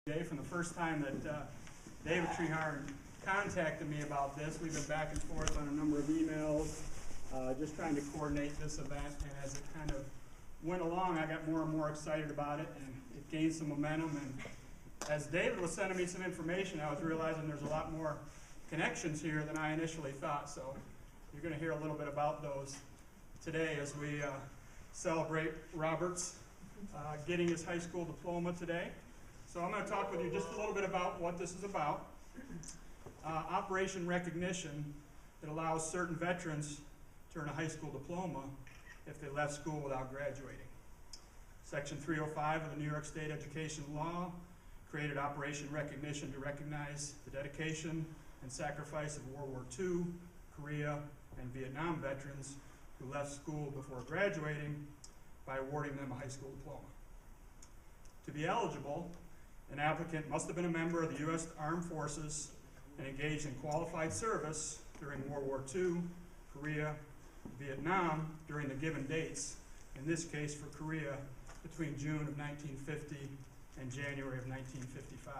Today, from the first time that David Treharn contacted me about this, we've been back and forth on a number of emails, just trying to coordinate this event, and as it kind of went along, I got more and more excited about it, and it gained some momentum, and as David was sending me some information, I was realizing there's a lot more connections here than I initially thought, so you're going to hear a little bit about those today as we celebrate Robert's getting his high school diploma today. So I'm going to talk with you just a little bit about what this is about. Operation Recognition that allows certain veterans to earn a high school diploma if they left school without graduating. Section 305 of the New York State Education Law created Operation Recognition to recognize the dedication and sacrifice of World War II, Korea, and Vietnam veterans who left school before graduating by awarding them a high school diploma. To be eligible, an applicant must have been a member of the U.S. Armed Forces and engaged in qualified service during World War II, Korea, Vietnam during the given dates, in this case for Korea between June of 1950 and January of 1955.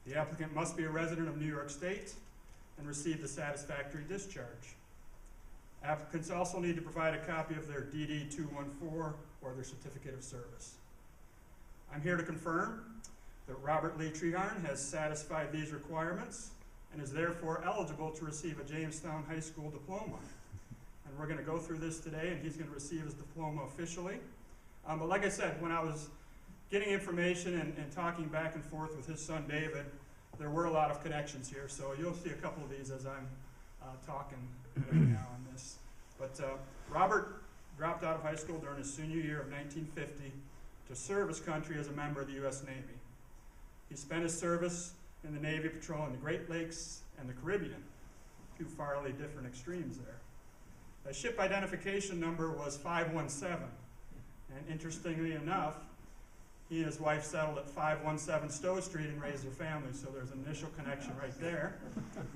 The applicant must be a resident of New York State and receive a satisfactory discharge. Applicants also need to provide a copy of their DD-214 or their certificate of service. I'm here to confirm that Robert Lee Treharn has satisfied these requirements and is therefore eligible to receive a Jamestown High School diploma. And we're going to go through this today, and he's going to receive his diploma officially. But like I said, when I was getting information and talking back and forth with his son David, there were a lot of connections here. So you'll see a couple of these as I'm talking right now on this. But Robert dropped out of high school during his senior year of 1950 to serve his country as a member of the U.S. Navy. He spent his service in the Navy patrolling the Great Lakes and the Caribbean, two farly different extremes there. The ship identification number was 517, and interestingly enough, he and his wife settled at 517 Stowe Street and raised their family, so there's an initial connection right there.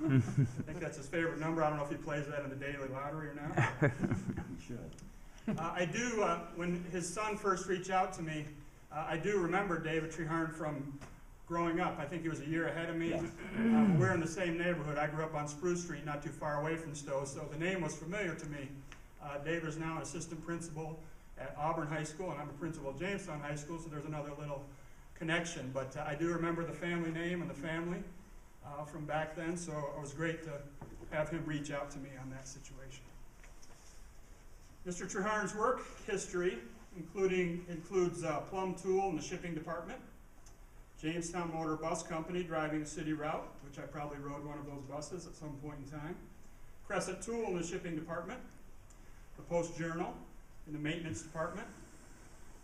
I think that's his favorite number. I don't know if he plays that in the daily lottery or not. He should. I do, when his son first reached out to me, I do remember David Treharn from growing up. I think he was a year ahead of me. Yes. We're in the same neighborhood. I grew up on Spruce Street, not too far away from Stowe, so the name was familiar to me. David is now an assistant principal at Auburn High School, and I'm a principal at Jamestown High School, so there's another little connection. But I do remember the family name and the family from back then, so it was great to have him reach out to me on that situation. Mr. Treharn's work history includes Plum Tool in the shipping department, Jamestown Motor Bus Company driving a city route, which I probably rode one of those buses at some point in time, Crescent Tool in the shipping department, the Post Journal in the maintenance department,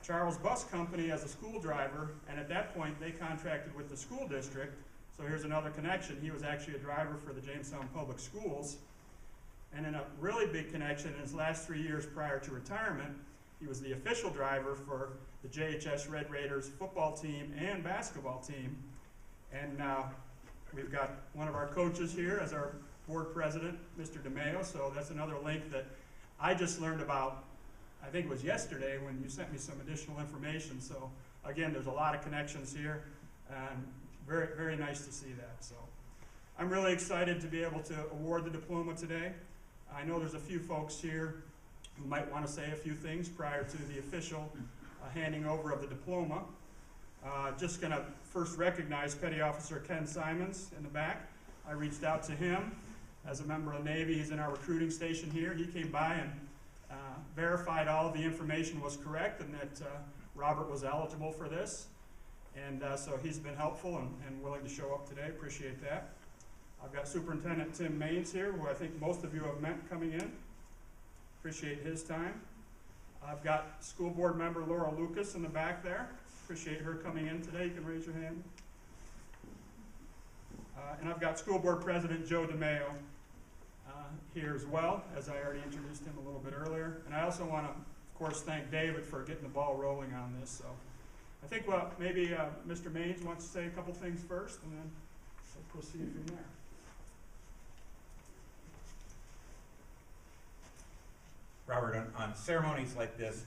Charles Bus Company as a school driver, and at that point they contracted with the school district, so here's another connection. He was actually a driver for the Jamestown Public Schools. And in a really big connection, in his last 3 years prior to retirement, he was the official driver for the JHS Red Raiders football team and basketball team. And we've got one of our coaches here as our board president, Mr. DeMeo, so that's another link that I just learned about, I think it was yesterday when you sent me some additional information. So again, there's a lot of connections here, and very, very nice to see that. So I'm really excited to be able to award the diploma today. I know there's a few folks here who might want to say a few things prior to the official handing over of the diploma. Just going to first recognize Petty Officer Ken Simons in the back. I reached out to him as a member of the Navy. He's in our recruiting station here. He came by and verified all of the information was correct and that Robert was eligible for this. And so he's been helpful and willing to show up today. Appreciate that. I've got Superintendent Tim Maines here, who I think most of you have met coming in. Appreciate his time. I've got school board member Laura Lucas in the back there. Appreciate her coming in today. You can raise your hand. And I've got school board president Joe DeMeo here as well, as I already introduced him a little bit earlier. And I also want to, of course, thank David for getting the ball rolling on this. So I think maybe Mr. Maines wants to say a couple things first, and then we'll proceed from there. Robert, on ceremonies like this,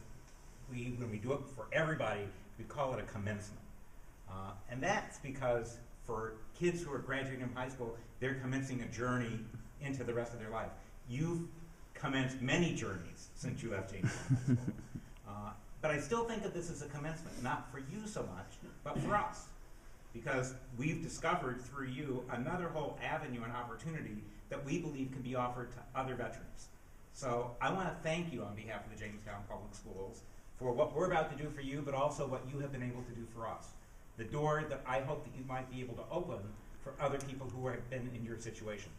when we do it for everybody, we call it a commencement. And that's because for kids who are graduating from high school, they're commencing a journey into the rest of their life. You've commenced many journeys since you left Jamestown High School. But I still think of this as a commencement, not for you so much, but for us. Because we've discovered through you another whole avenue and opportunity that we believe can be offered to other veterans. So I want to thank you on behalf of the Jamestown Public Schools for what we're about to do for you, but also what you have been able to do for us. The door that I hope that you might be able to open for other people who have been in your situation.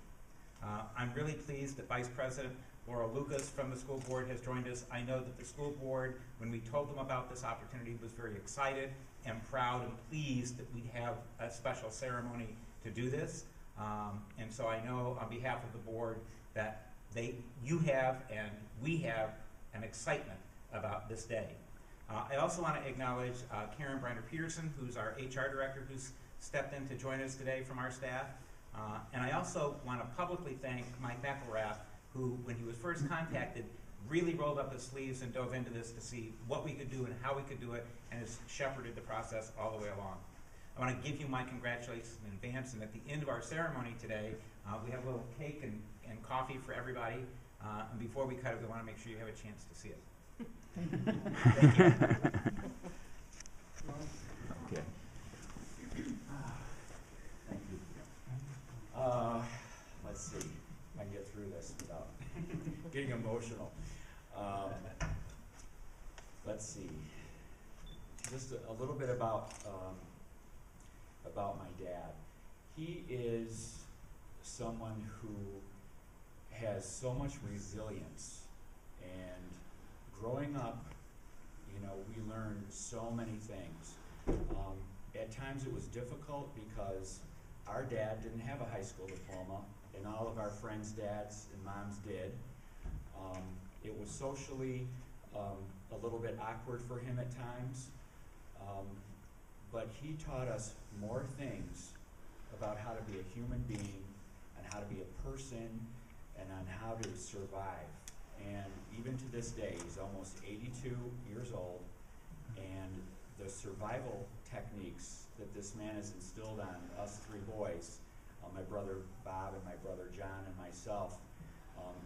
I'm really pleased that Vice President Laura Lucas from the school board has joined us. I know that the school board, when we told them about this opportunity, was very excited and proud and pleased that we'd have a special ceremony to do this. And so I know on behalf of the board that you have and we have an excitement about this day. I also want to acknowledge Karen Briner-Peterson, who's our HR director, who's stepped in to join us today from our staff. And I also want to publicly thank Mike McElrath, who, when he was first contacted, really rolled up his sleeves and dove into this to see what we could do and how we could do it, and has shepherded the process all the way along. I want to give you my congratulations in advance, and at the end of our ceremony today, we have a little cake and coffee for everybody. And before we cut it, we want to make sure you have a chance to see it. Thank you. Okay. Thank you. Let's see if I can get through this without getting emotional. Let's see. Just a little bit about my dad. He is someone who has so much resilience, and growing up, you know, we learned so many things. At times it was difficult because our dad didn't have a high school diploma, and all of our friends' dads and moms did. It was socially a little bit awkward for him at times, but he taught us more things about how to be a human being and how to be a person and on how to survive. And even to this day, he's almost 82 years old, and the survival techniques that this man has instilled on us three boys, my brother Bob and my brother John and myself,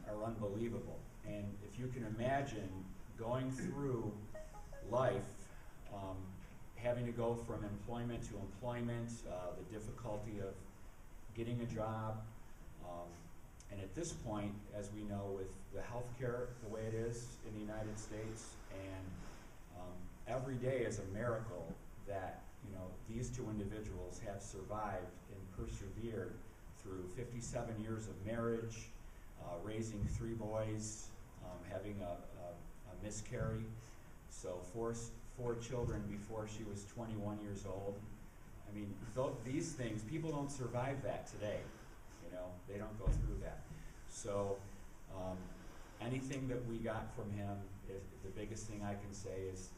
are unbelievable. And if you can imagine going through life, having to go from employment to employment, the difficulty of getting a job, and at this point, as we know, with the healthcare the way it is in the United States, and every day is a miracle that, you know, these two individuals have survived and persevered through 57 years of marriage, raising three boys, having a miscarry, so four children before she was 21 years old. I mean, these things, people don't survive that today. You know, they don't go through that. So anything that we got from him, the biggest thing I can say is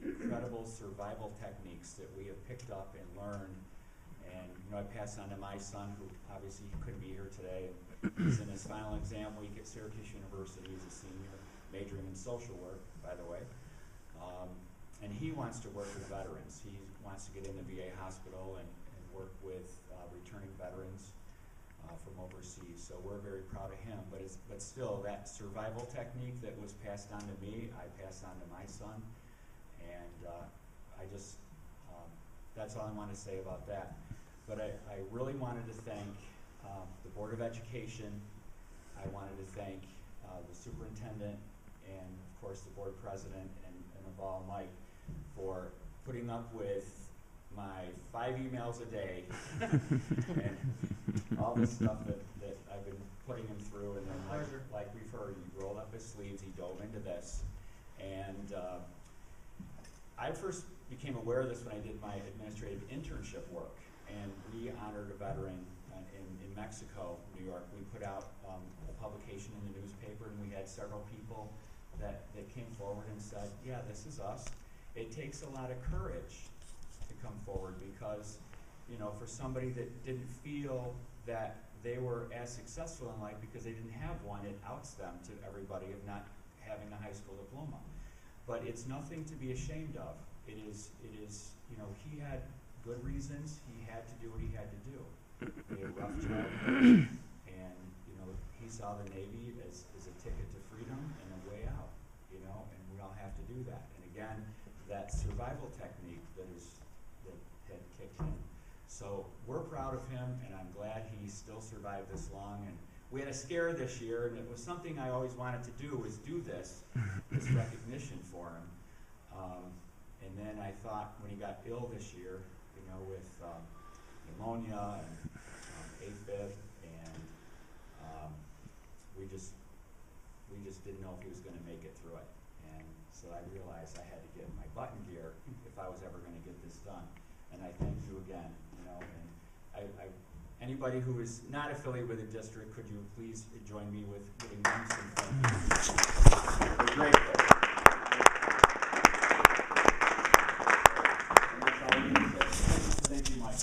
the incredible survival techniques that we have picked up and learned. And, you know, I pass on to my son, who obviously couldn't be here today. He's in his final exam week at Syracuse University. He's a senior, majoring in social work, by the way. And he wants to work with veterans. He wants to get in the VA hospital and work with returning veterans from overseas. So we're very proud of him. But still, that survival technique that was passed on to me, I passed on to my son. And that's all I want to say about that. But I really wanted to thank the Board of Education. I wanted to thank the superintendent and, of course, the board president and of all, Mike, for putting up with my 5 emails a day and all this stuff that I've been putting him through. And then, like we've heard, he rolled up his sleeves, he dove into this. And I first became aware of this when I did my administrative internship work. And we honored a veteran in Mexico, New York. We put out a publication in the newspaper, and we had several people that came forward and said, yeah, this is us. It takes a lot of courage to come forward because, you know, for somebody that didn't feel that they were as successful in life because they didn't have one, it outs them to everybody of not having a high school diploma. But it's nothing to be ashamed of. It is, you know, he had good reasons. He had to do what he had to do. He had a rough childhood, and he saw the Navy as a ticket to freedom and a way out. And we all have to do that. And again, that survival technique that had kicked in. So we're proud of him, and I'm glad he still survived this long. And we had a scare this year, and it was something I always wanted to do, was do this recognition for him. And then I thought when he got ill this year, with pneumonia and AFib, and we just didn't know if he was going to make it through it. And so I realized I had to get my button gear if I was ever going to get this done. And I thank you again. And anybody who is not affiliated with the district, could you please join me with giving them some thank you? Great. Thank you, Mike.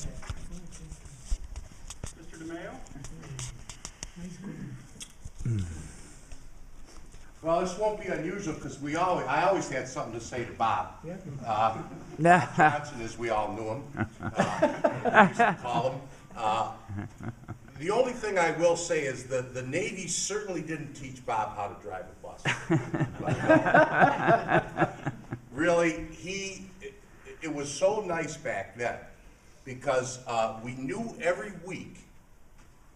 Mr. DeMayo? Well, this won't be unusual because I always had something to say to Bob. Johnson, as we all knew him, we used to call him. The only thing I will say is the Navy certainly didn't teach Bob how to drive a bus. Really, it was so nice back then because we knew every week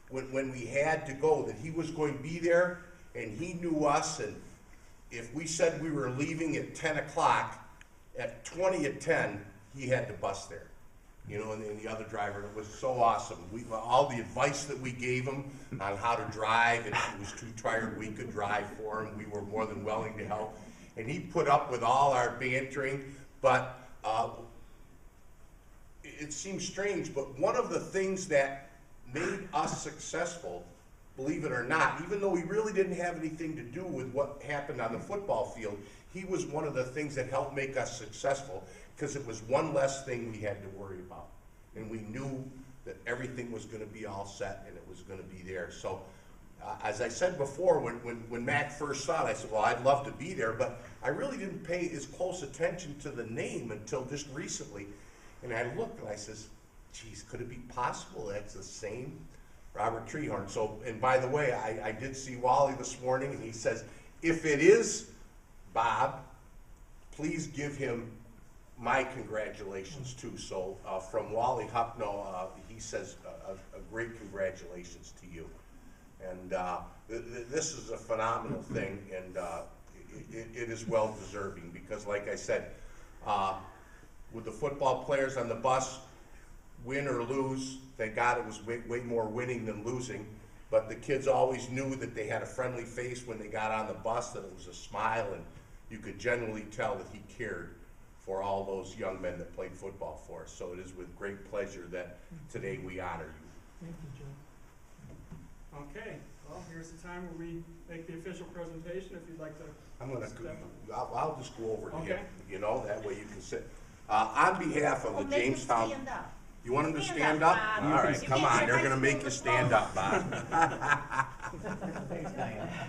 when we had to go that he was going to be there, and he knew us, and if we said we were leaving at 10 o'clock, at 20 at 10, he had the bus there. And the other driver, it was so awesome. All the advice that we gave him on how to drive, and if he was too tired, we could drive for him. We were more than willing to help. And he put up with all our bantering, but it seems strange, but one of the things that made us successful, believe it or not, even though we really didn't have anything to do with what happened on the football field, he was one of the things that helped make us successful because it was one less thing we had to worry about. And we knew that everything was going to be all set and it was going to be there. So as I said before, when Mac first saw it, I said, well, I'd love to be there, but I really didn't pay as close attention to the name until just recently. And I looked and I says, geez, could it be possible that's the same Robert Treehorn? So, and by the way, I did see Wally this morning, and he says, if it is Bob, please give him my congratulations too. So from Wally Hucknall, he says a great congratulations to you. And this is a phenomenal thing, and it is well deserving because, like I said, with the football players on the bus, win or lose, thank God it was way more winning than losing, but the kids always knew that they had a friendly face when they got on the bus, that it was a smile, and you could generally tell that he cared for all those young men that played football for us. So it is with great pleasure that today we honor you. Thank you, Joe. Okay, well, here's the time where we make the official presentation, if you'd like to. I'll just go over to Okay. him, that way you can sit. On behalf of the Jamestown. Stand up. You want him to stand Stand up? up, All Bob. right, You come get on, your they're high gonna make school you stand up, Bob.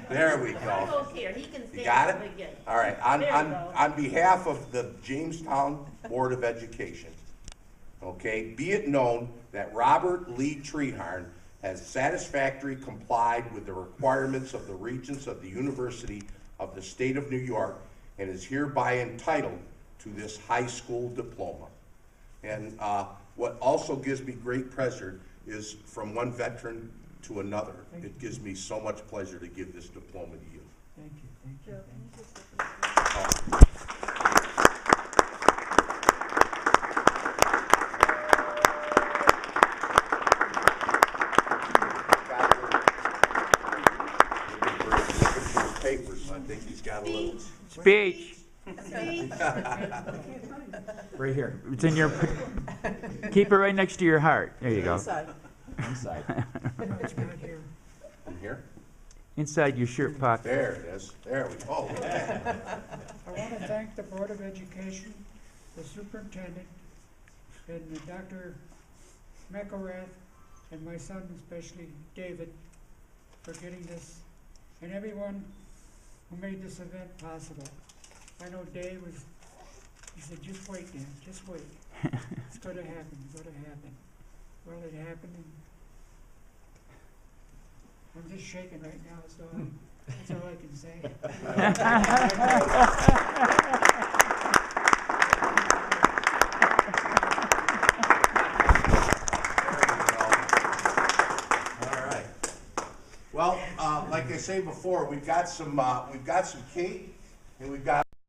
There we He go. goes here, he can You stand got up it? again. All right, There you go. on behalf of the Jamestown Board of Education, okay, be it known that Robert Lee Treehorn has satisfactorily complied with the requirements of the Regents of the University of the State of New York and is hereby entitled to this high school diploma. And what also gives me great pleasure is from one veteran to another. It gives me so much pleasure to give this diploma to you. Thank you, thank you. Joe, Thank can you. you just- Papers, I think he's got a little. Speech. Speech. Right here. It's in your. Keep it right next to your heart. There you go. Inside. It's right here. In here? Inside your shirt pocket. There it is. There we go. Oh, look at that. I want to thank the Board of Education, the superintendent, and Dr. McElrath, and my son especially, David, for getting this, and everyone who made this event possible. I know Dave he said, just wait, Dan, just wait. It's could have happened, could have happened. Well, it happened, and I'm just shaking right now, so that's all I can say. All right. Well, like I say before, we've got some cake, and we've got